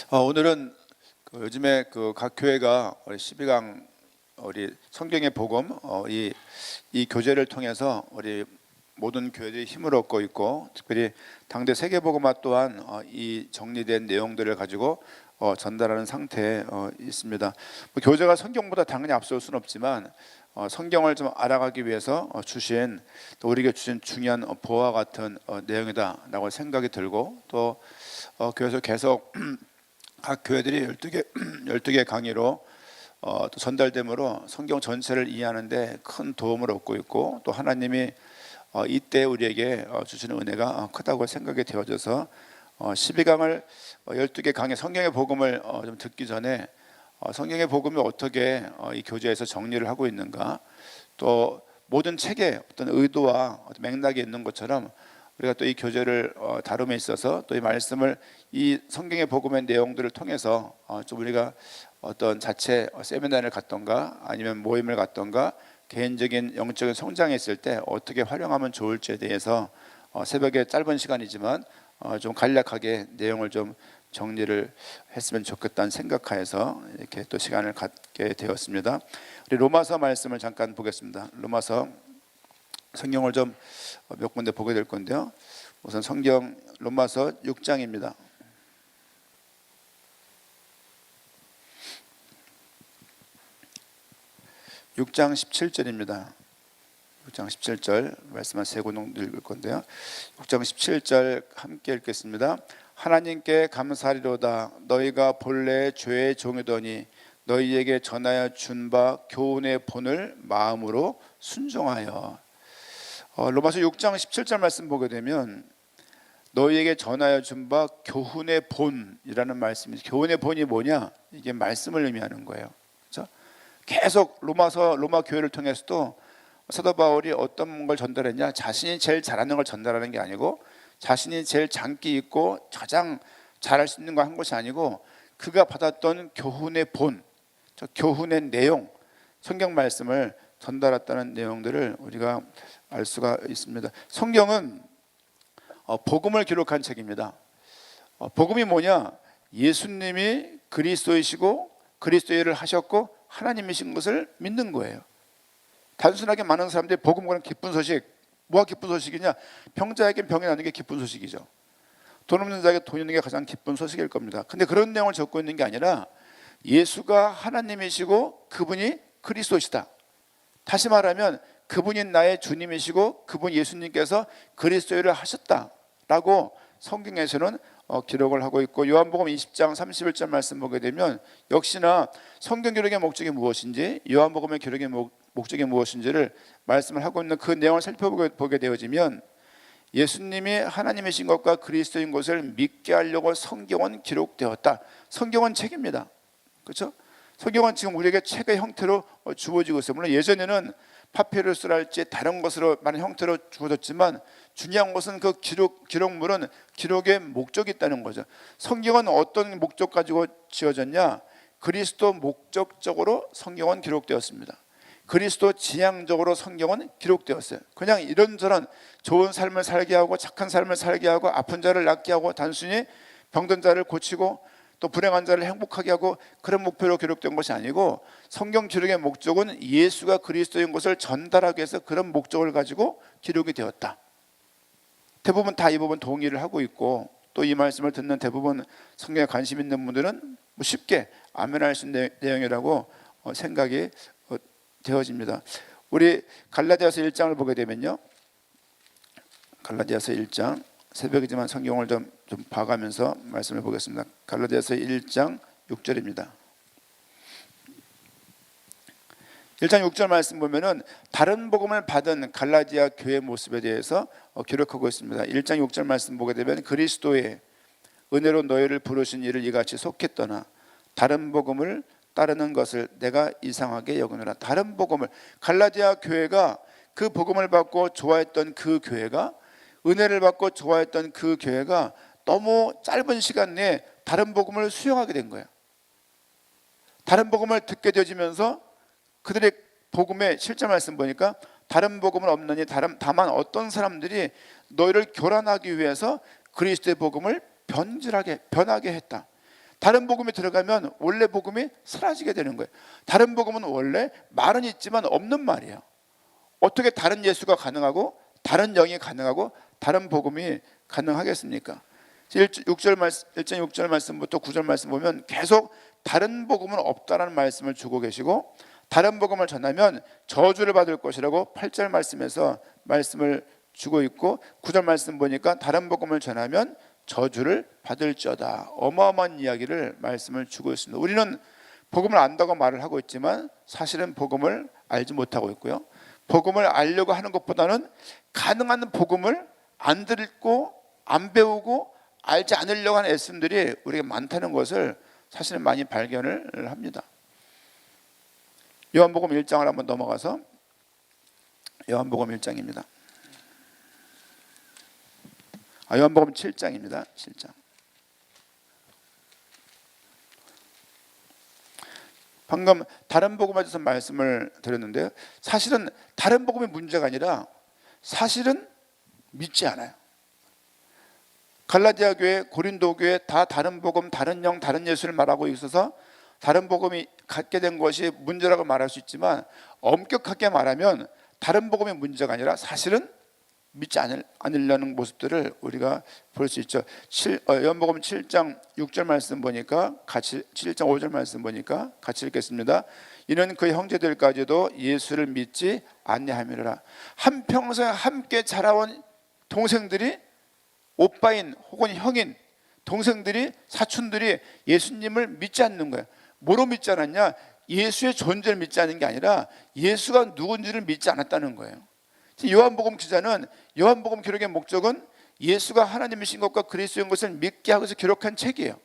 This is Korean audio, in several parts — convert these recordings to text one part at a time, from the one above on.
오늘은 요즘에 각 교회가 우리 12강 우리 성경의 복음 이 교제를 통해서 우리 모든 교회들이 힘을 얻고 있고, 특별히 당대 세계복음화 또한 이 정리된 내용들을 가지고 전달하는 상태에 있습니다. 교제가 성경보다 당연히 앞설 수는 없지만 성경을 좀 알아가기 위해서 주신, 또 우리에게 주신 중요한 보화 같은 내용이다라고 생각이 들고, 또 교회에서 계속 각 교회들이 12개 강의로 또 전달됨으로 성경 전체를 이해하는 데 큰 도움을 얻고 있고, 또 하나님이 이때 우리에게 주시는 은혜가 크다고 생각이 되어져서 12강을 12개 강의 성경의 복음을 좀 듣기 전에 성경의 복음이 어떻게 이 교제에서 정리를 하고 있는가, 또 모든 책에 어떤 의도와 어떤 맥락이 있는 것처럼 우리가 또 이 교제를 다룸에 있어서 또 이 말씀을 이 성경의 복음의 내용들을 통해서 좀 우리가 어떤 자체 세미나를 갔던가 아니면 모임을 갔던가 개인적인 영적인 성장에 있을 때 어떻게 활용하면 좋을지에 대해서 새벽에 짧은 시간이지만 좀 간략하게 내용을 좀 정리를 했으면 좋겠다는 생각하여서 이렇게 또 시간을 갖게 되었습니다. 우리 로마서 말씀을 잠깐 보겠습니다. 로마서 성경을 좀 몇 군데 보게 될 건데요. 우선 성경 로마서 6장입니다. 6장 17절입니다. 6장 17절 말씀 한 세 구동 읽을 건데요. 6장 17절 함께 읽겠습니다. 하나님께 감사하리로다. 너희가 본래 죄의 종이더니 너희에게 전하여 준 바 교훈의 본을 마음으로 순종하여. 로마서 6장 17절 말씀 보게 되면 너희에게 전하여 준 바 교훈의 본이라는 말씀이, 교훈의 본이 뭐냐? 이게 말씀을 의미하는 거예요. 그렇죠? 계속 로마 교회를 통해서도 사도 바울이 어떤 걸 전달했냐? 자신이 제일 잘하는 걸 전달하는 게 아니고, 자신이 제일 장기 있고 가장 잘할 수 있는 거 한 것이 아니고, 그가 받았던 교훈의 본, 교훈의 내용, 성경 말씀을 전달했다는 내용들을 우리가 알 수가 있습니다. 성경은 복음을 기록한 책입니다. 복음이 뭐냐? 예수님이 그리스도이시고 그리스도의 일을 하셨고 하나님이신 것을 믿는 거예요. 단순하게 많은 사람들이 복음과는 기쁜 소식, 뭐가 기쁜 소식이냐? 병자에겐 병이 나는 게 기쁜 소식이죠. 돈 없는 자에게 돈 있는 게 가장 기쁜 소식일 겁니다. 근데 그런 내용을 적고 있는 게 아니라 예수가 하나님이시고 그분이 그리스도시다. 다시 말하면 그분이 나의 주님이시고 그분 예수님께서 그리스도를 하셨다라고 성경에서는 기록을 하고 있고, 요한복음 20장 31절 말씀 보게 되면 역시나 성경 기록의 목적이 무엇인지, 요한복음의 기록의 목적이 무엇인지를 말씀을 하고 있는 그 내용을 살펴보게 되어지면, 예수님이 하나님이신 것과 그리스도인 것을 믿게 하려고 성경은 기록되었다. 성경은 책입니다. 그렇죠? 성경은 지금 우리에게 책의 형태로 주어지고 있어요. 물론 예전에는 파피루스랄지 다른 것으로 많은 형태로 주어졌지만, 중요한 것은 그 기록물은 기록의 목적이 있다는 거죠. 성경은 어떤 목적 가지고 지어졌냐? 그리스도 목적적으로 성경은 기록되었습니다. 그리스도 지향적으로 성경은 기록되었어요. 그냥 이런저런 좋은 삶을 살게 하고 착한 삶을 살게 하고 아픈 자를 낫게 하고 단순히 병든 자를 고치고 또 불행한 자를 행복하게 하고 그런 목표로 기록된 것이 아니고, 성경 기록의 목적은 예수가 그리스도인 것을 전달하기 위해서 그런 목적을 가지고 기록이 되었다. 대부분 다 이 부분 동의를 하고 있고, 또 이 말씀을 듣는 대부분 성경에 관심 있는 분들은 쉽게 아멘할 수 있는 내용이라고 생각이 되어집니다. 우리 갈라디아서 1장을 보게 되면요, 갈라디아서 1장, 새벽이지만 성경을 좀 봐가면서 말씀을 보겠습니다. 갈라디아서 1장 6절입니다. 1장 6절 말씀 보면은 다른 복음을 받은 갈라디아 교회 모습에 대해서 기록하고 있습니다. 1장 6절 말씀 보게 되면 그리스도의 은혜로 너희를 부르신 이를 이같이 속히 떠나 다른 복음을 따르는 것을 내가 이상하게 여기노라. 다른 복음을, 갈라디아 교회가 그 복음을 받고 좋아했던 그 교회가, 은혜를 받고 좋아했던 그 교회가 너무 짧은 시간 내에 다른 복음을 수용하게 된 거예요. 다른 복음을 듣게 되어지면서 그들의 복음의 실제 말씀 보니까 다른 복음은 없느니 다만 어떤 사람들이 너희를 교란하기 위해서 그리스도의 복음을 변하게 했다. 다른 복음이 들어가면 원래 복음이 사라지게 되는 거예요. 다른 복음은 원래 말은 있지만 없는 말이에요. 어떻게 다른 예수가 가능하고 다른 영이 가능하고 다른 복음이 가능하겠습니까? 1장 6절 말씀부터 9절 말씀 보면 계속 다른 복음은 없다라는 말씀을 주고 계시고, 다른 복음을 전하면 저주를 받을 것이라고 8절 말씀에서 말씀을 주고 있고, 9절 말씀 보니까 다른 복음을 전하면 저주를 받을지어다. 어마어마한 이야기를 말씀을 주고 있습니다. 우리는 복음을 안다고 말을 하고 있지만 사실은 복음을 알지 못하고 있고요, 복음을 알려고 하는 것보다는 가능한 복음을 안 듣고 안 배우고 알지 않으려고 하는 애씀들이 우리가 많다는 것을 사실은 많이 발견을 합니다. 요한복음 1장을 한번 넘어가서, 요한복음 1장입니다. 요한복음 7장입니다. 7장. 방금 다른 복음에 대해서 말씀을 드렸는데요, 사실은 다른 복음이 문제가 아니라 사실은 믿지 않아요. 갈라디아 교회, 고린도 교회 다 다른 복음, 다른 영, 다른 예수를 말하고 있어서 다른 복음이 갖게 된 것이 문제라고 말할 수 있지만, 엄격하게 말하면 다른 복음이 문제가 아니라 사실은 믿지 않으려는 모습들을 우리가 볼 수 있죠. 요한복음 7장 6절 말씀 보니까 같이, 7장 5절 말씀 보니까 같이 읽겠습니다. 이는 그 형제들까지도 예수를 믿지 아니함이라. 한평생 함께 자라온 동생들이, 오빠인 혹은 형인 동생들이, 사촌들이 예수님을 믿지 않는 거예요. 뭐로 믿지 않았냐? 예수의 존재를 믿지 않은 게 아니라 예수가 누군지를 믿지 않았다는 거예요. 요한복음 기자는, 요한복음 기록의 목적은 예수가 하나님이신 것과 그리스도인 것을 믿게 하고서 기록한 책이에요.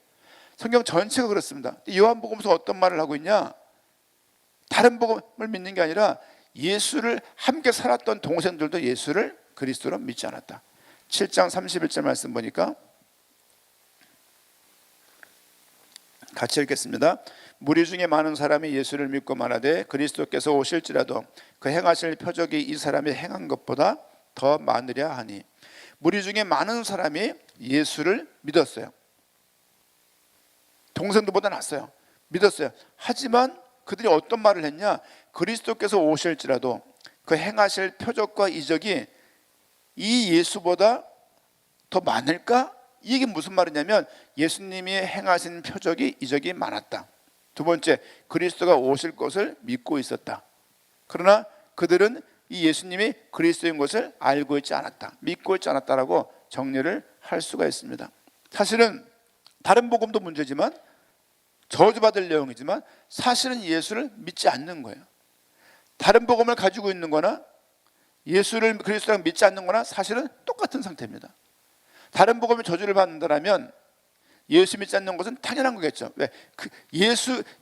성경 전체가 그렇습니다. 요한복음에서 어떤 말을 하고 있냐? 다른 복음을 믿는 게 아니라 예수를 함께 살았던 동생들도 예수를 그리스도로 믿지 않았다. 7장 31절 말씀 보니까 같이 읽겠습니다. 무리 중에 많은 사람이 예수를 믿고 말하되 그리스도께서 오실지라도 그 행하실 표적이 이 사람이 행한 것보다 더 많으랴 하니. 무리 중에 많은 사람이 예수를 믿었어요. 동생들보다 낫어요. 믿었어요. 하지만 그들이 어떤 말을 했냐? 그리스도께서 오실지라도 그 행하실 표적과 이적이 이 예수보다 더 많을까? 이게 무슨 말이냐면 예수님이 행하신 표적이, 이적이 많았다. 두 번째, 그리스도가 오실 것을 믿고 있었다. 그러나 그들은 이 예수님이 그리스도인 것을 알고 있지 않았다, 믿고 있지 않았다라고 정리를 할 수가 있습니다. 사실은 다른 복음도 문제지만, 저주받을 내용이지만 사실은 예수를 믿지 않는 거예요. 다른 복음을 가지고 있는 거나 예수를 그리스도랑 믿지 않는 거나 사실은 똑같은 상태입니다. 다른 복음이 저주를 받는다면 예수 믿지 않는 것은 당연한 거겠죠. 왜?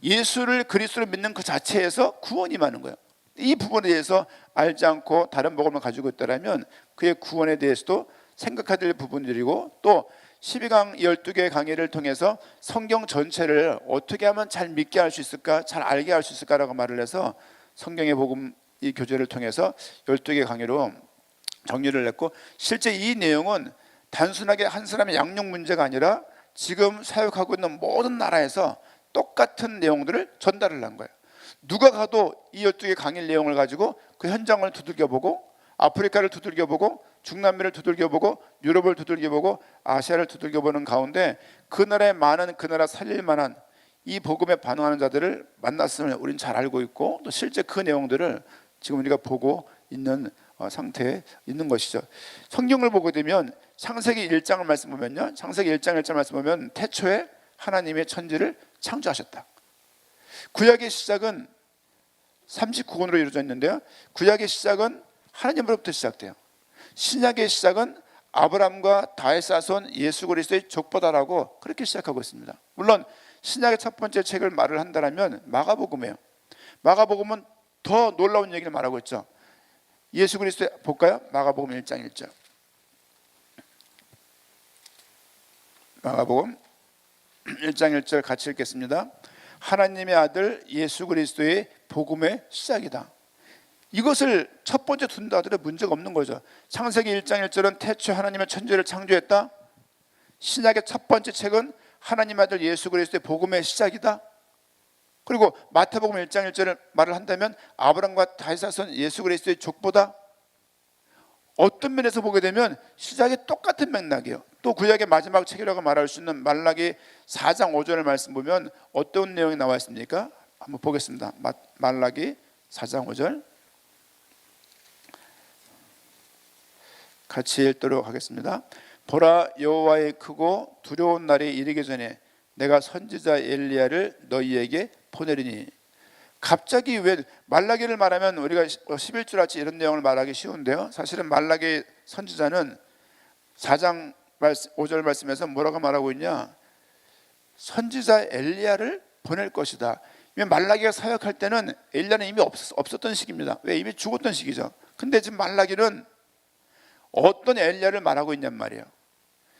예수를 그리스도를 믿는 그 자체에서 구원이 많은 거예요. 이 부분에 대해서 알지 않고 다른 복음을 가지고 있다면 그의 구원에 대해서도 생각해야 될 부분들이고, 또 12강 12개의 강의를 통해서 성경 전체를 어떻게 하면 잘 믿게 할 수 있을까, 잘 알게 할 수 있을까라고 말을 해서 성경의 복음 이 교재를 통해서 12개 강의로 정리를 했고, 실제 이 내용은 단순하게 한 사람의 양육 문제가 아니라 지금 사역하고 있는 모든 나라에서 똑같은 내용들을 전달을 한 거예요. 누가 가도 이 12개 강의 내용을 가지고 그 현장을 두들겨보고, 아프리카를 두들겨보고, 중남미를 두들겨보고, 유럽을 두들겨보고, 아시아를 두들겨보는 가운데 그 나라에 많은, 그 나라 살릴 만한 이 복음에 반응하는 자들을 만났음을 우리는 잘 알고 있고, 또 실제 그 내용들을 지금 우리가 보고 있는 상태에 있는 것이죠. 성경을 보게 되면 창세기 1장을 말씀 보면요, 창세기 1장 1절 말씀 보면 태초에 하나님의 천지를 창조하셨다. 구약의 시작은 39권으로 이루어져 있는데요, 구약의 시작은 하나님으로부터 시작돼요. 신약의 시작은 아브라함과 다윗 자손 예수 그리스도의 족보다라고 그렇게 시작하고 있습니다. 물론 신약의 첫 번째 책을 말을 한다면 마가복음이에요. 마가복음은 더 놀라운 얘기를 말하고 있죠. 예수 그리스도 볼까요? 마가복음 1장 1절. 마가복음 1장 1절 같이 읽겠습니다. 하나님의 아들 예수 그리스도의 복음의 시작이다. 이것을 첫 번째 둔다 하더라도 문제가 없는 거죠. 창세기 1장 1절은 태초에 하나님의 천지를 창조했다. 신약의 첫 번째 책은 하나님 아들 예수 그리스도의 복음의 시작이다. 그리고 마태복음 1장 1절을 말을 한다면 아브라함과 다윗 자손 예수 그리스도의 족보다. 어떤 면에서 보게 되면 시작이 똑같은 맥락이에요. 또 구약의 마지막 책이라고 말할 수 있는 말라기 4장 5절을 말씀 보면 어떤 내용이 나와 있습니까? 한번 보겠습니다. 말라기 4장 5절 같이 읽도록 하겠습니다. 보라, 여호와의 크고 두려운 날이 이르기 전에 내가 선지자 엘리야를 너희에게 보내리니. 갑자기 왜 말라기를 말하면 우리가 11줄 아치 이런 내용을 말하기 쉬운데요, 사실은 말라기 선지자는 4장 5절 말씀에서 뭐라고 말하고 있냐, 선지자 엘리야를 보낼 것이다. 말라기가 사역할 때는 엘리야는 이미 없었던 시기입니다. 왜? 이미 죽었던 시기죠. 근데 지금 말라기는 어떤 엘리야를 말하고 있냔 말이에요.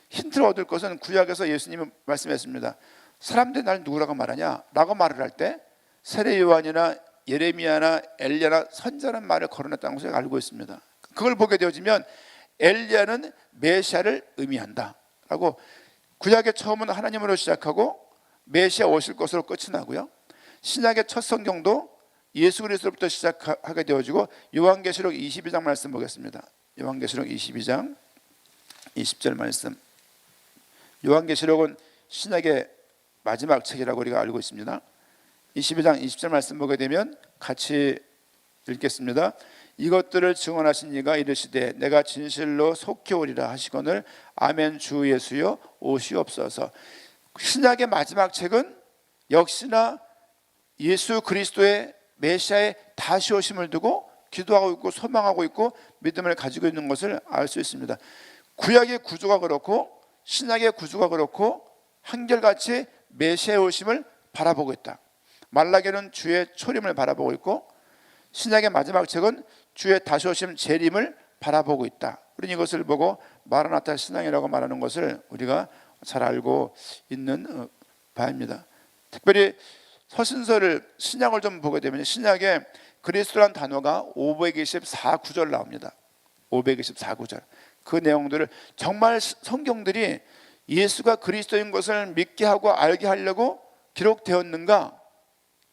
힌트를 얻을 것은 구약에서 예수님이 말씀했습니다. 사람들이 날 누구라고 말하냐 라고 말을 할 때 세례 요한이나 예레미야나 엘리야나 선지자라는 말을 거론했다는 것을 알고 있습니다. 그걸 보게 되어지면 엘리야는 메시아를 의미한다 라고, 구약의 처음은 하나님으로 시작하고 메시아 오실 것으로 끝이 나고요, 신약의 첫 성경도 예수 그리스도로부터 시작하게 되어지고, 요한계시록 22장 말씀 보겠습니다. 요한계시록 22장 20절 말씀. 요한계시록은 신약의 마지막 책이라고 우리가 알고 있습니다. 22장 20절 말씀 보게 되면 같이 읽겠습니다. 이것들을 증언하신 이가 이르시되 내가 진실로 속히 오리라 하시거늘 아멘. 주 예수여 오시옵소서. 신약의 마지막 책은 역시나 예수 그리스도의 메시아의 다시 오심을 두고 기도하고 있고 소망하고 있고 믿음을 가지고 있는 것을 알 수 있습니다. 구약의 구조가 그렇고 신약의 구조가 그렇고 한결같이 메시아의 오심을 바라보고 있다. 말라기는 주의 초림을 바라보고 있고 신약의 마지막 책은 주의 다시 오심 재림을 바라보고 있다. 우리는 이것을 보고 마라나타 신앙이라고 말하는 것을 우리가 잘 알고 있는 바입니다. 특별히 서신서를 신약을 좀 보게 되면 신약에 그리스도라는 단어가 524구절 나옵니다. 524구절. 그 내용들을 정말 성경들이 예수가 그리스도인 것을 믿게 하고 알게 하려고 기록되었는가,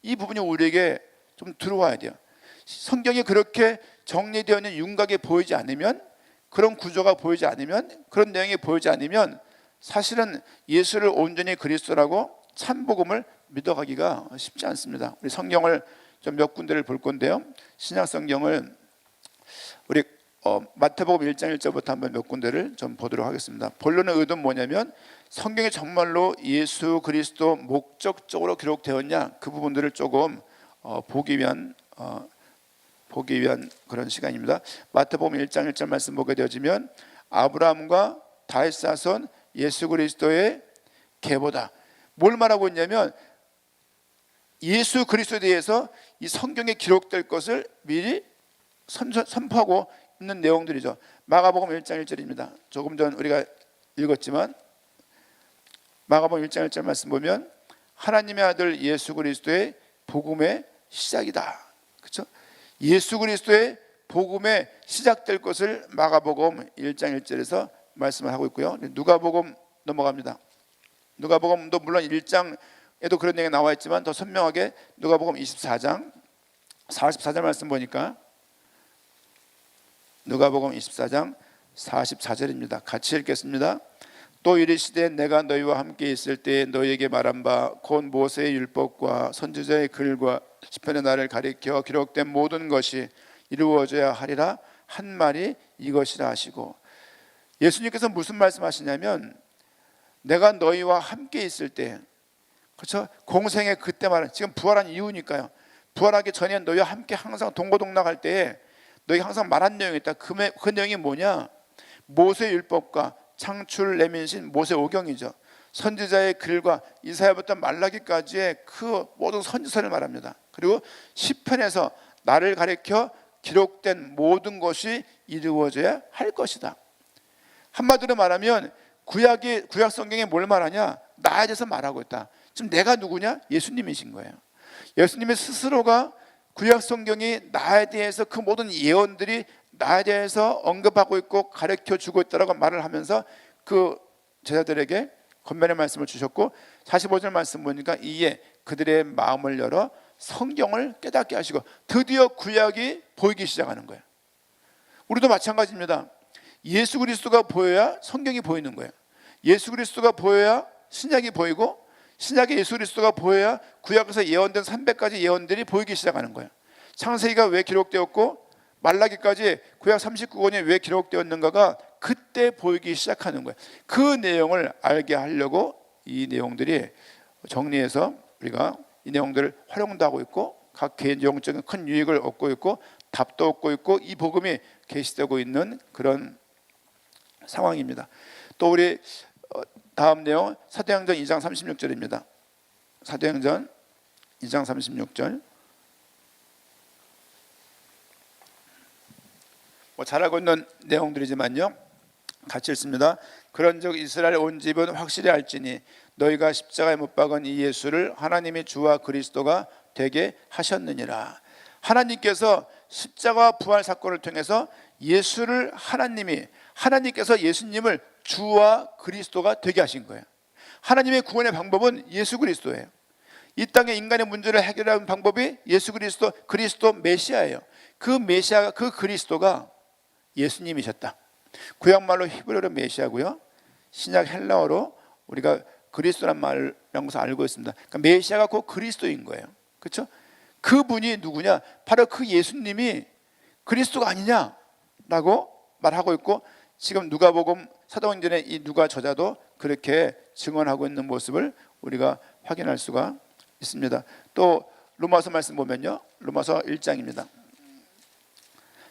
이 부분이 우리에게 좀 들어와야 돼요. 성경이 그렇게 정리되어 있는 윤곽이 보이지 않으면, 그런 구조가 보이지 않으면, 그런 내용이 보이지 않으면 사실은 예수를 온전히 그리스도라고 참복음을 믿어가기가 쉽지 않습니다. 우리 성경을 좀 몇 군데를 볼 건데요, 신약 성경을 우리 마태복음 1장 1절부터 한번 몇 군데를 좀 보도록 하겠습니다. 본론의 의도는 뭐냐면 성경이 정말로 예수 그리스도 목적적으로 기록되었냐, 그 부분들을 조금 보기 위한 그런 시간입니다. 마태복음 1장 1절 말씀 보게 되어지면 아브라함과 다윗 자손 예수 그리스도의 계보다. 뭘 말하고 있냐면 예수 그리스도에 대해서 이 성경에 기록될 것을 미리 선포하고 있는 내용들이죠. 마가복음 1장 1절입니다. 조금 전 우리가 읽었지만 마가복음 1장 1절 말씀 보면 하나님의 아들 예수 그리스도의 복음의 시작이다. 그렇죠? 예수 그리스도의 복음의 시작될 것을 마가복음 1장 1절에서 말씀을 하고 있고요. 누가복음 넘어갑니다. 누가복음도 물론 1장에도 그런 얘기가 나와 있지만 더 선명하게 누가복음 24장 44절 말씀 보니까 누가복음 24장 44절입니다. 같이 읽겠습니다. 또 이르시되 내가 너희와 함께 있을 때에 너희에게 말한 바 곧 모세의 율법과 선지자의 글과 시편의 날을 가리켜 기록된 모든 것이 이루어져야 하리라 한 말이 이것이라 하시고, 예수님께서 무슨 말씀하시냐면 내가 너희와 함께 있을 때, 그렇죠? 공생의 그때 말은 지금 부활한 이후니까요. 부활하기 전에 너희와 함께 항상 동고동락할 때에 너희 항상 말한 내용이 있다. 그 내용이 뭐냐? 모세 율법과 창출 레민신 모세 오경이죠. 선지자의 글과 이사야부터 말라기까지의 그 모든 선지서를 말합니다. 그리고 시편에서 나를 가리켜 기록된 모든 것이 이루어져야 할 것이다. 한마디로 말하면 구약 성경에 뭘 말하냐? 나에 대해서 말하고 있다. 지금 내가 누구냐? 예수님이신 거예요. 예수님의 스스로가 구약 성경이 나에 대해서 그 모든 예언들이 나에 대해서 언급하고 있고 가르쳐 주고 있다라고 말을 하면서 그 제자들에게 권면의 말씀을 주셨고 45절 말씀 보니까 이에 그들의 마음을 열어 성경을 깨닫게 하시고 드디어 구약이 보이기 시작하는 거예요. 우리도 마찬가지입니다. 예수 그리스도가 보여야 성경이 보이는 거예요. 예수 그리스도가 보여야 신약이 보이고 신약의 예수 그리스도가 보여야 구약에서 예언된 300가지 예언들이 보이기 시작하는 거예요. 창세기가 왜 기록되었고 말라기까지 구약 39권이 왜 기록되었는가가 그때 보이기 시작하는 거예요. 그 내용을 알게 하려고 이 내용들이 정리해서 우리가 이 내용들을 활용도 하고 있고 각 개인 영적인 큰 유익을 얻고 있고 답도 얻고 있고 이 복음이 계시되고 있는 그런 상황입니다. 또 우리 다음 내용 사도행전 2장 36절입니다. 사도행전 2장 36절. 잘 알고 있는 내용들이지만요, 같이 읽습니다. 그런즉 이스라엘 온 집은 확실히 알지니 너희가 십자가에 못 박은 이 예수를 하나님이 주와 그리스도가 되게 하셨느니라. 하나님께서 십자가 부활 사건을 통해서 예수를 하나님께서 예수님을 주와 그리스도가 되게 하신 거예요. 하나님의 구원의 방법은 예수 그리스도예요. 이 땅의 인간의 문제를 해결하는 방법이 예수 그리스도 메시아예요. 그 메시아, 그 그리스도가 예수님이셨다. 구약말로 히브리어로 메시아고요, 신약 헬라어로 우리가 그리스도란 말을 알고 있습니다. 그러니까 메시아가 곧 그리스도인 거예요. 그렇죠? 그분이 누구냐? 바로 그 예수님이 그리스도가 아니냐라고 말하고 있고, 지금 누가복음 사도행전의 이 누가 저자도 그렇게 증언하고 있는 모습을 우리가 확인할 수가 있습니다. 또 로마서 말씀 보면요, 로마서 1장입니다.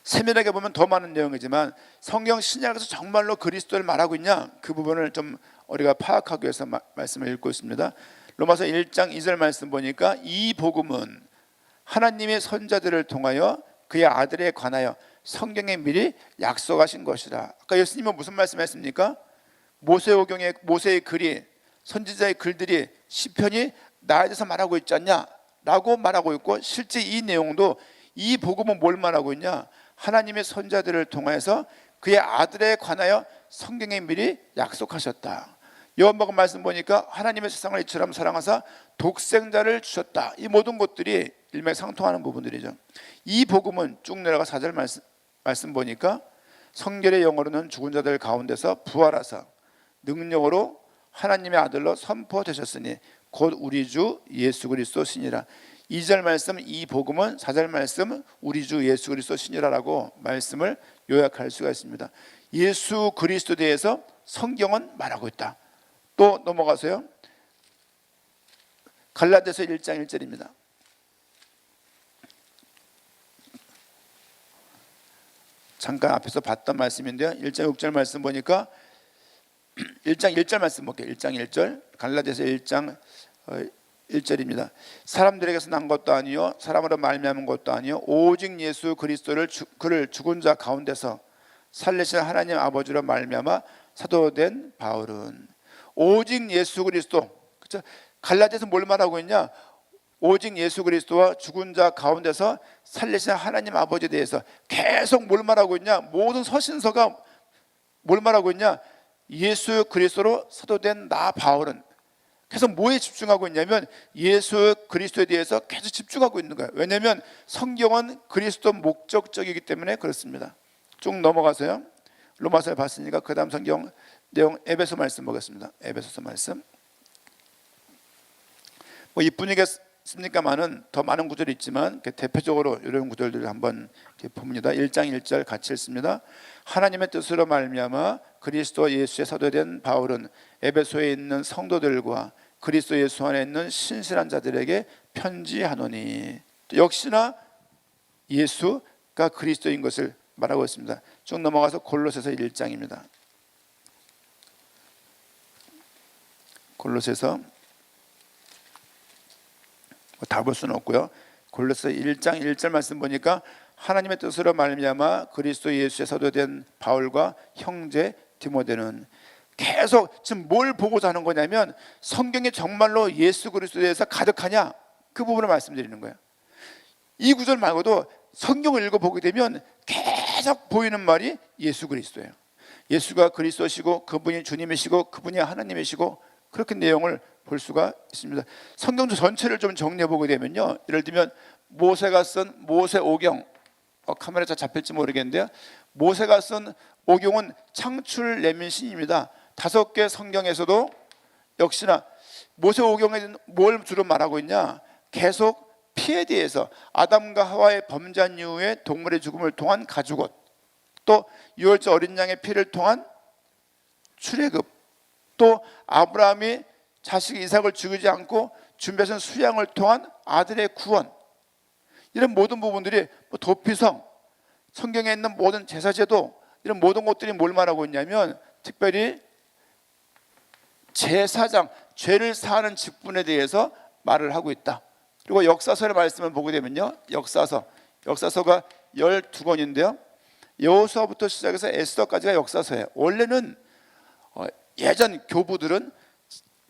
세밀하게 보면 더 많은 내용이지만 성경 신약에서 정말로 그리스도를 말하고 있냐, 그 부분을 좀 우리가 파악하기 위해서 말씀을 읽고 있습니다. 로마서 1장 2절 말씀 보니까 이 복음은 하나님의 선자들을 통하여 그의 아들에 관하여 성경에 미리 약속하신 것이라. 아까 예수님은 무슨 말씀했습니까? 모세오경의 모세의 글이, 선지자의 글들이, 시편이 나에 대해서 말하고 있지 않냐 라고 말하고 있고, 실제 이 내용도 이 복음은 뭘 말하고 있냐? 하나님의 선자들을 통해서 그의 아들에 관하여 성경에 미리 약속하셨다. 요한복음 말씀 보니까 하나님의 세상을 이처럼 사랑하사 독생자를 주셨다. 이 모든 것들이 일맥상통하는 부분들이죠. 이 복음은 쭉 내려가 4절 말씀 보니까 성결의 영으로는 죽은 자들 가운데서 부활하사 능력으로 하나님의 아들로 선포되셨으니 곧 우리 주 예수 그리스도 신이라. 2절 말씀 이 복음은 4절 말씀 우리 주 예수 그리스도 신이라라고 말씀을 요약할 수가 있습니다. 예수 그리스도에 대해서 성경은 말하고 있다. 또 넘어가서요, 갈라디아서 1장 1절입니다. 잠깐 앞에서 봤던 말씀인데요, 1장 6절 말씀 보니까 1장 1절 말씀 볼게요. 1장 1절 갈라디아서 1장 1절입니다. 사람들에게서 난 것도 아니요 사람으로 말미암은 것도 아니요 오직 예수 그리스도를 그를 죽은 자 가운데서 살리신 하나님 아버지로 말미암아 사도된 바울은. 오직 예수 그리스도, 그렇죠? 갈라디아서 뭘 말하고 있냐? 오직 예수 그리스도와 죽은 자 가운데서 살리신 하나님 아버지에 대해서 계속 뭘 말하고 있냐? 모든 서신서가 뭘 말하고 있냐? 예수 그리스도로 사도된 나 바울은. 그래서 뭐에 집중하고 있냐면 예수 그리스도에 대해서 계속 집중하고 있는 거예요. 왜냐하면 성경은 그리스도 목적적이기 때문에 그렇습니다. 쭉 넘어가서요, 로마서에 봤으니까 그 다음 성경 내용 에베소 말씀 보겠습니다. 에베소서 말씀. 뭐 이뿐이겠습니까만은 더 많은 구절이 있지만 대표적으로 이런 구절들을 한번 봅니다. 1장 1절 같이 읽습니다. 하나님의 뜻으로 말미암아 그리스도 예수의 사도된 바울은 에베소에 있는 성도들과 그리스도 예수 안에 있는 신실한 자들에게 편지하노니. 역시나 예수가 그리스도인 것을 말하고 있습니다. 쭉 넘어가서 골로새서 1장입니다. 골로새서 다 볼 수는 없고요. 골로새 1장 1절 말씀 보니까 하나님의 뜻으로 말미암아 그리스도 예수의 사도된 바울과 형제 디모데는. 계속 지금 뭘 보고자 하는 거냐면 성경에 정말로 예수 그리스도에 대해서 가득하냐, 그 부분을 말씀드리는 거예요. 이 구절 말고도 성경을 읽어보게 되면 계속 보이는 말이 예수 그리스도예요. 예수가 그리스도시고 그분이 주님이시고 그분이 하나님이시고 그렇게 내용을 볼 수가 있습니다. 성경 전체를 좀 정리해 보게 되면요, 예를 들면 모세가 쓴 모세오경, 카메라 잘 잡힐지 모르겠는데요, 모세가 쓴 오경은 창출 레민신입니다. 5개 성경에서도 역시나 모세오경에는 뭘 주로 말하고 있냐, 계속 피에 대해서 아담과 하와의 범죄한 이후에 동물의 죽음을 통한 가죽옷, 또 유월절 어린 양의 피를 통한 출애굽, 또 아브라함이 자식 이삭을 죽이지 않고 준비하신 수양을 통한 아들의 구원, 이런 모든 부분들이 도피성, 성경에 있는 모든 제사제도, 이런 모든 것들이 뭘 말하고 있냐면 특별히 제사장, 죄를 사하는 직분에 대해서 말을 하고 있다. 그리고 역사서의 말씀을 보게 되면요, 역사서가 12권인데요 여호수아부터 시작해서 에스더까지가 역사서예요. 원래는 예전 교부들은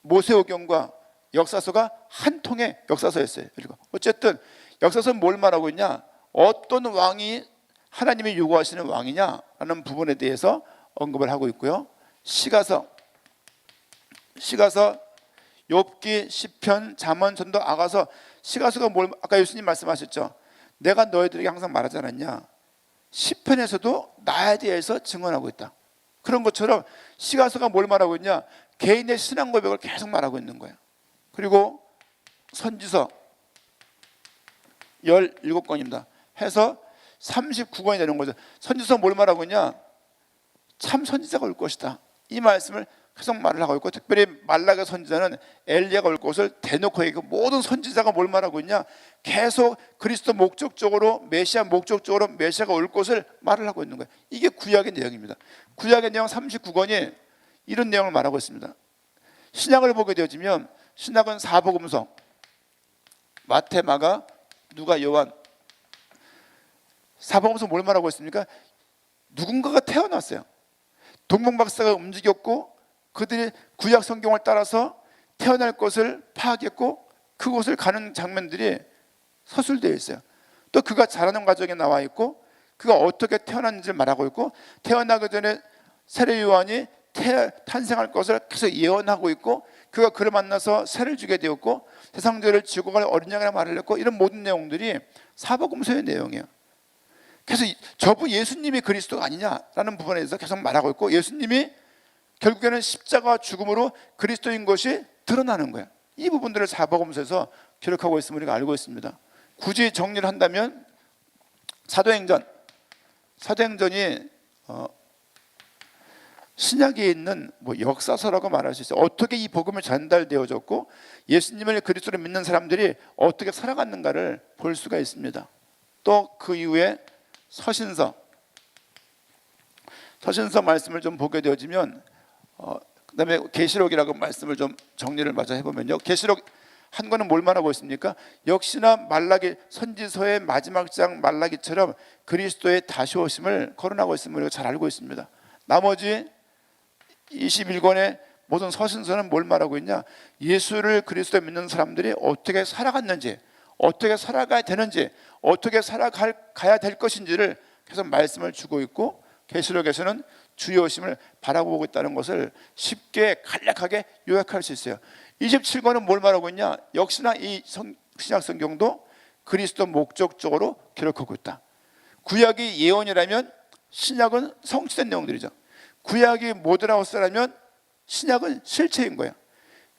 모세오경과 역사서가 한 통의 역사서였어요. 그리고 어쨌든 역사서는 뭘 말하고 있냐, 어떤 왕이 하나님이 요구하시는 왕이냐라는 부분에 대해서 언급을 하고 있고요. 시가서, 욥기, 시편, 잠언, 전도, 아가서. 시가서가 뭘, 아까 예수님 말씀하셨죠, 내가 너희들에게 항상 말하지 않았냐, 시편에서도 나에 대해서 증언하고 있다. 그런 것처럼 시가서가 뭘 말하고 있냐, 개인의 신앙 고백을 계속 말하고 있는 거예요. 그리고 선지서 17권입니다 해서 39권이 되는 거죠. 선지서 뭘 말하고 있냐, 참 선지자가 올 것이다, 이 말씀을 계속 말을 하고 있고, 특별히 말라기 선지자는 엘리야가 올 것을 대놓고 얘기하고, 모든 선지자가 뭘 말하고 있냐, 계속 그리스도 목적적으로, 메시아 목적적으로 메시아가 올 것을 말을 하고 있는 거예요. 이게 구약의 내용입니다. 구약의 내용 39권이 이런 내용을 말하고 있습니다. 신약을 보게 되어지면 신약은 사복음서, 마태, 마가, 누가, 요한. 사복음서 뭘 말하고 있습니까? 누군가가 태어났어요. 동방박사가 움직였고, 그들이 구약 성경을 따라서 태어날 것을 파악했고, 그곳을 가는 장면들이 서술되어 있어요. 또 그가 자라는 과정에 나와 있고, 그가 어떻게 태어났는지를 말하고 있고, 태어나기 전에 세례 요한이 탄생할 것을 계속 예언하고 있고, 그가 그를 만나서 세를 주게 되었고, 세상죄를 지고 갈 어린 양이라 말을 했고, 이런 모든 내용들이 사복음서의 내용이에요. 그래서 저분 예수님이 그리스도가 아니냐라는 부분에 대해서 계속 말하고 있고, 예수님이 결국에는 십자가와 죽음으로 그리스도인 것이 드러나는 거예요. 이 부분들을 사복음서에서 기록하고 있음을 우리가 알고 있습니다. 굳이 정리를 한다면 사도행전이 신약에 있는 역사서라고 말할 수 있어요. 어떻게 이 복음이 전달되어졌고, 예수님을 그리스도로 믿는 사람들이 어떻게 살아갔는가를 볼 수가 있습니다. 또 그 이후에 서신서 말씀을 좀 보게 되어지면, 그다음에 계시록이라고 말씀을 좀 정리를 마저 해보면요, 계시록 한 권은 뭘 말하고 있습니까? 역시나 말라기 선지서의 마지막 장 말라기처럼 그리스도의 다시 오심을 거론하고 있음을 우리가 잘 알고 있습니다. 나머지 21권의 모든 서신서는 뭘 말하고 있냐, 예수를 그리스도에 믿는 사람들이 어떻게 살아갔는지, 어떻게 살아가야 되는지, 어떻게 살아가야 될 것인지를 계속 말씀을 주고 있고, 계시록에서는 주의 오심을 바라보고 있다는 것을 쉽게 간략하게 요약할 수 있어요. 27권은 뭘 말하고 있냐, 역시나 이 신약 성경도 그리스도 목적적으로 기록하고 있다. 구약이 예언이라면 신약은 성취된 내용들이죠. 구약이 모델하우스라면 신약은 실체인 거예요.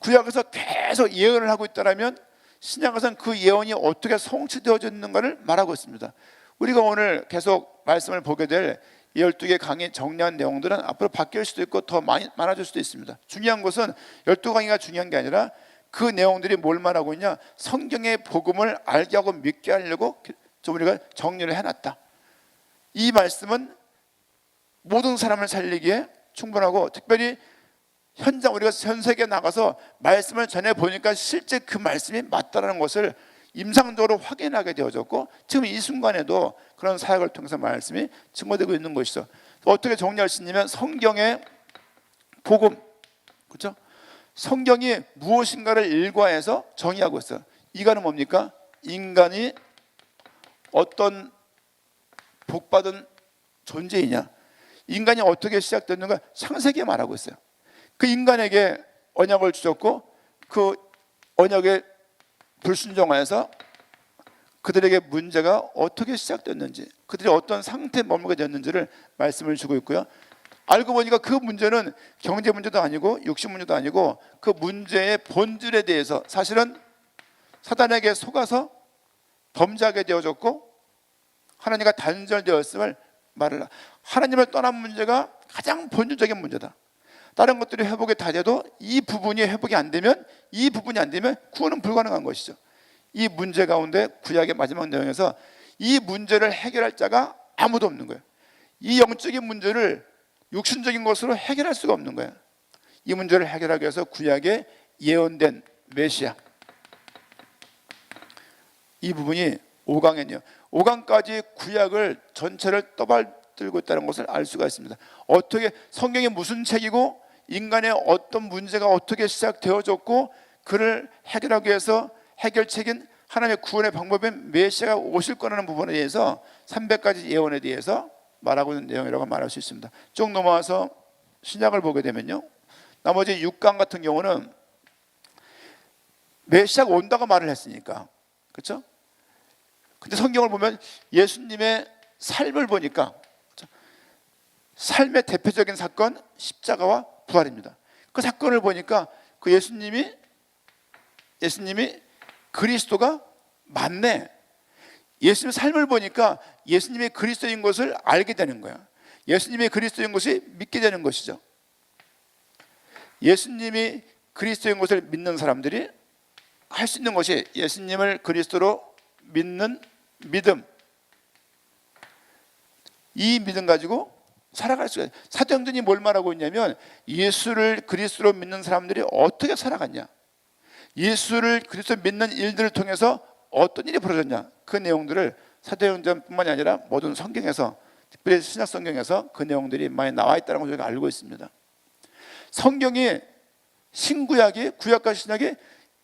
구약에서 계속 예언을 하고 있다면 신약에서는 그 예언이 어떻게 성취되어졌는가를 말하고 있습니다. 우리가 오늘 계속 말씀을 보게 될 12개 강의 정리한 내용들은 앞으로 바뀔 수도 있고 더 많아질 수도 있습니다. 중요한 것은 12강의가 중요한 게 아니라 그 내용들이 뭘 말하고 있냐, 성경의 복음을 알게 하고 믿게 하려고 좀 우리가 정리를 해놨다. 이 말씀은 모든 사람을 살리기에 충분하고, 특별히 현장 우리가 전 세계에 나가서 말씀을 전해 보니까 실제 그 말씀이 맞다는 것을 임상적으로 확인하게 되어졌고, 지금 이 순간에도 그런 사역을 통해서 말씀이 증거되고 있는 것이죠. 어떻게 정리할 수 있냐면, 성경의 복음, 그렇죠? 성경이 무엇인가를 일과해서 정의하고 있어요. 이거는 뭡니까? 인간이 어떤 복받은 존재이냐, 인간이 어떻게 시작됐는가 창세기에 말하고 있어요. 그 인간에게 언약을 주셨고 그 언약에 불순종하여서 그들에게 문제가 어떻게 시작됐는지, 그들이 어떤 상태에 머물게 되었는지를 말씀을 주고 있고요. 알고 보니까 그 문제는 경제 문제도 아니고 육신 문제도 아니고 그 문제의 본질에 대해서 사실은 사단에게 속아서 범죄하게 되어졌고 하나님과 단절되었음을 말을, 하나님을 떠난 문제가 가장 본질적인 문제다. 다른 것들이 회복이 다 돼도 이 부분이 회복이 안 되면, 이 부분이 안 되면 구원은 불가능한 것이죠. 이 문제 가운데 구약의 마지막 내용에서 이 문제를 해결할 자가 아무도 없는 거예요. 이 영적인 문제를 육신적인 것으로 해결할 수가 없는 거예요. 이 문제를 해결하기 위해서 구약에 예언된 메시아, 이 부분이 5강에요. 5강까지 구약을 전체를 떠받들고 있다는 것을 알 수가 있습니다. 어떻게 성경이 무슨 책이고 인간의 어떤 문제가 어떻게 시작되어졌고 그를 해결하기 위해서 해결책인 하나님의 구원의 방법인 메시아가 오실 거라는 부분에 대해서 300가지 예언에 대해서 말하고 있는 내용이라고 말할 수 있습니다. 쭉 넘어와서 신약을 보게 되면요, 나머지 6강 같은 경우는 메시아가 온다고 말을 했으니까, 그렇죠? 근데 성경을 보면 예수님의 삶을 보니까, 그렇죠? 삶의 대표적인 사건 십자가와 부활입니다. 그 사건을 보니까 그 예수님이 그리스도가 맞네. 예수님의 삶을 보니까 예수님이 그리스도인 것을 알게 되는 거야. 예수님이 그리스도인 것이 믿게 되는 것이죠. 예수님이 그리스도인 것을 믿는 사람들이 할 수 있는 것이 예수님을 그리스도로 믿는 믿음, 이 믿음 가지고 살아갈 수가 있어요. 사도행전이 뭘 말하고 있냐면 예수를 그리스도로 믿는 사람들이 어떻게 살아갔냐, 예수를 그리스도로 믿는 일들을 통해서 어떤 일이 벌어졌냐, 그 내용들을 사도행전뿐만이 아니라 모든 성경에서, 특별히 신약 성경에서 그 내용들이 많이 나와 있다는 걸 저희가 알고 있습니다. 성경이, 신구약이, 구약과 신약이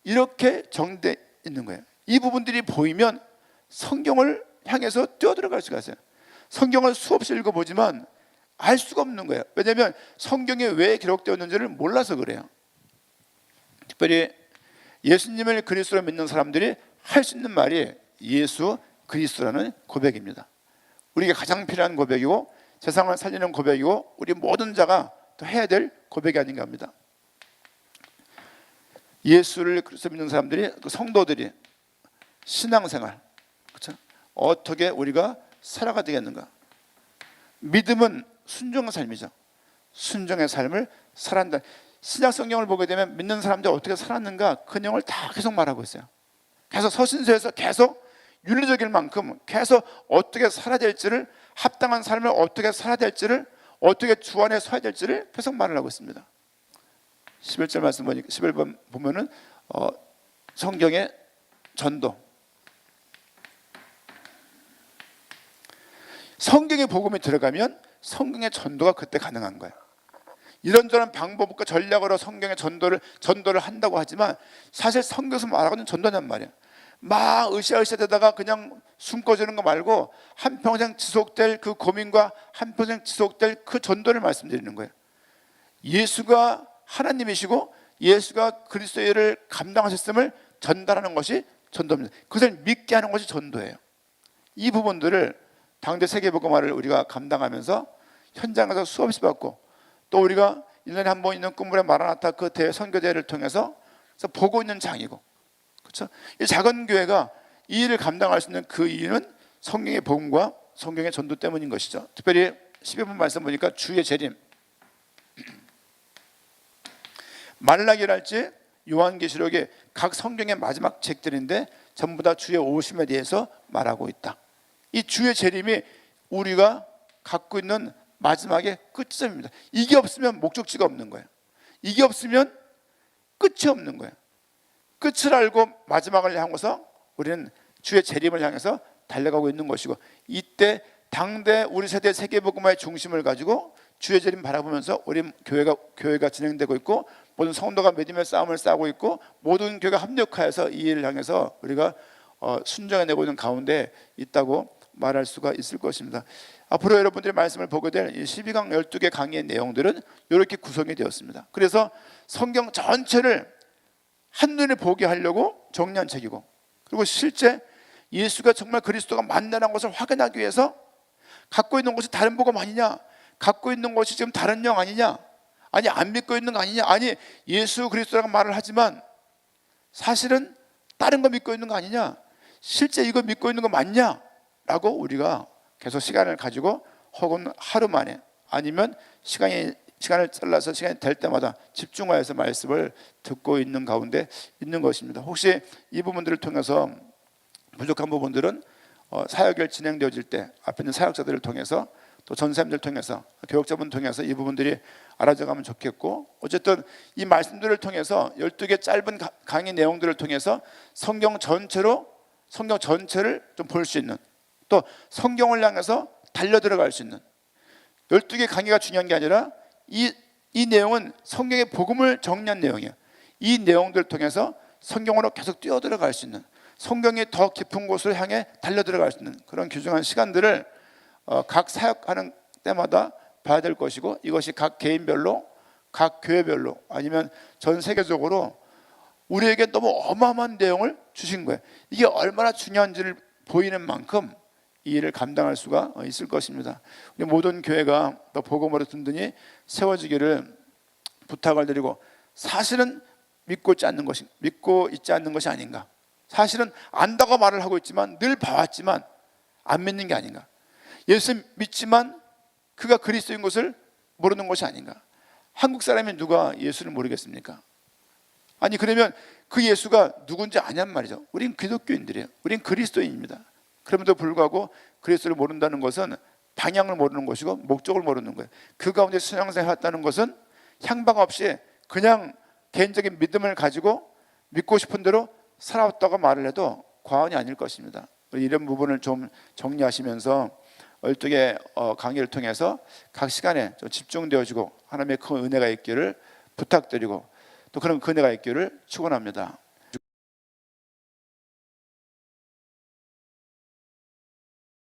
이렇게 정돼 있는 거예요. 이 부분들이 보이면 성경을 향해서 뛰어들어갈 수가 있어요. 성경을 수없이 읽어보지만 알 수가 없는 거예요. 왜냐하면 성경에 왜 기록되었는지를 몰라서 그래요. 특별히 예수님을 그리스도로 믿는 사람들이 할 수 있는 말이 예수 그리스도라는 고백입니다. 우리에게 가장 필요한 고백이고 세상을 살리는 고백이고 우리 모든 자가 또 해야 될 고백이 아닌가 합니다. 예수를 그리스도 믿는 사람들이, 또 성도들이 신앙생활, 그렇죠? 어떻게 우리가 살아가야 되겠는가? 믿음은 순종의 삶이죠. 순종의 삶을 살아간다. 신약 성경을 보게 되면 믿는 사람들이 어떻게 살았는가, 그 내용을 다 계속 말하고 있어요. 계속 서신서에서 계속 윤리적일 만큼 계속 어떻게 살아야 될지를, 합당한 삶을 어떻게 살아야 될지를, 어떻게 주 안에 서야 될지를 계속 말을 하고 있습니다. 11절 말씀 보니까 11번 보면은 성경의 전도, 성경의 복음이 들어가면 성경의 전도가 그때 가능한 거예요. 이런저런 방법과 전략으로 성경의 전도를 한다고 하지만 사실 성경에서 말하고 있는 전도란 말이에요. 막 으쌰으쌰 되다가 그냥 숨겨지는 거 말고 한평생 지속될 그 고민과 한평생 지속될 그 전도를 말씀드리는 거예요. 예수가 하나님이시고 예수가 그리스도의 일을 감당하셨음을 전달하는 것이 전도입니다. 그것을 믿게 하는 것이 전도예요. 이 부분들을 당대 세계복음화를 우리가 감당하면서 현장에서 수없이 받고, 또 우리가 1년에 한 번 있는 꿈물의 마라나타 그 대선교대를 통해서 보고 있는 장이고, 그렇죠? 이 작은 교회가 이 일을 감당할 수 있는 그 이유는 성경의 복음과 성경의 전도 때문인 것이죠. 특별히 12번 말씀 보니까 주의 재림, 말라기랄지 요한계시록의 각 성경의 마지막 책들인데 전부 다 주의 오심에 대해서 말하고 있다. 이 주의 재림이 우리가 갖고 있는 마지막의 끝점입니다. 이게 없으면 목적지가 없는 거예요. 이게 없으면 끝이 없는 거예요. 끝을 알고 마지막을 향해서 우리는 주의 재림을 향해서 달려가고 있는 것이고, 이때 당대 우리 세대 세계복음화의 중심을 가지고 주의 재림 바라보면서 우리 교회가 진행되고 있고, 모든 성도가 믿음의 싸움을 싸우고 있고, 모든 교회가 합력하여서 이 일을 향해서 우리가 순정해내고 있는 가운데 있다고 말할 수가 있을 것입니다. 앞으로 여러분들이 말씀을 보게 될 12강 12개 강의의 내용들은 이렇게 구성이 되었습니다. 그래서 성경 전체를 한눈에 보게 하려고 정리한 책이고, 그리고 실제 예수가 정말 그리스도가 맞다는 것을 확인하기 위해서 갖고 있는 것이 다른 복음 아니냐, 갖고 있는 것이 지금 다른 영 아니냐, 아니 안 믿고 있는 거 아니냐, 아니 예수 그리스도라고 말을 하지만 사실은 다른 거 믿고 있는 거 아니냐, 실제 이거 믿고 있는 거 맞냐 라고 우리가 계속 시간을 가지고, 혹은 하루 만에 아니면 시간을 잘라서 시간이 될 때마다 집중하여서 말씀을 듣고 있는 가운데 있는 것입니다. 혹시 이 부분들을 통해서 부족한 부분들은 사역이 진행되어질 때 앞에 있는 사역자들을 통해서, 또 전사님들 통해서, 교역자분 통해서 이 부분들이 알아져가면 좋겠고, 어쨌든 이 말씀들을 통해서 12개 짧은 강의 내용들을 통해서 성경 전체를 좀 볼 수 있는, 또 성경을 향해서 달려 들어갈 수 있는, 12개 강의가 중요한 게 아니라 이 내용은 성경의 복음을 정리한 내용이에요. 이 내용들을 통해서 성경으로 계속 뛰어 들어갈 수 있는, 성경의 더 깊은 곳을 향해 달려 들어갈 수 있는 그런 귀중한 시간들을 각 사역하는 때마다 봐야 될 것이고, 이것이 각 개인별로, 각 교회별로, 아니면 전 세계적으로 우리에게 너무 어마어마한 내용을 주신 거예요. 이게 얼마나 중요한지를 보이는 만큼 이 일을 감당할 수가 있을 것입니다. 우리 모든 교회가 더 복음으로 든든히 세워지기를 부탁을 드리고, 사실은 믿고 있지 않는 것이 아닌가, 사실은 안다고 말을 하고 있지만 늘 봐왔지만 안 믿는 게 아닌가, 예수 믿지만 그가 그리스도인 것을 모르는 것이 아닌가. 한국 사람이 누가 예수를 모르겠습니까? 아니 그러면 그 예수가 누군지 아냔 말이죠. 우린 기독교인들이에요. 우린 그리스도인입니다. 그럼에도 불구하고 그리스도를 모른다는 것은 방향을 모르는 것이고 목적을 모르는 거예요. 그 가운데 신앙생활을 했다는 것은 향방 없이 그냥 개인적인 믿음을 가지고 믿고 싶은 대로 살아왔다고 말을 해도 과언이 아닐 것입니다. 이런 부분을 좀 정리하시면서 12개 강의를 통해서 각 시간에 좀 집중되어지고 하나님의 큰 은혜가 있기를 부탁드리고, 또 그런 은혜가 있기를 축원합니다.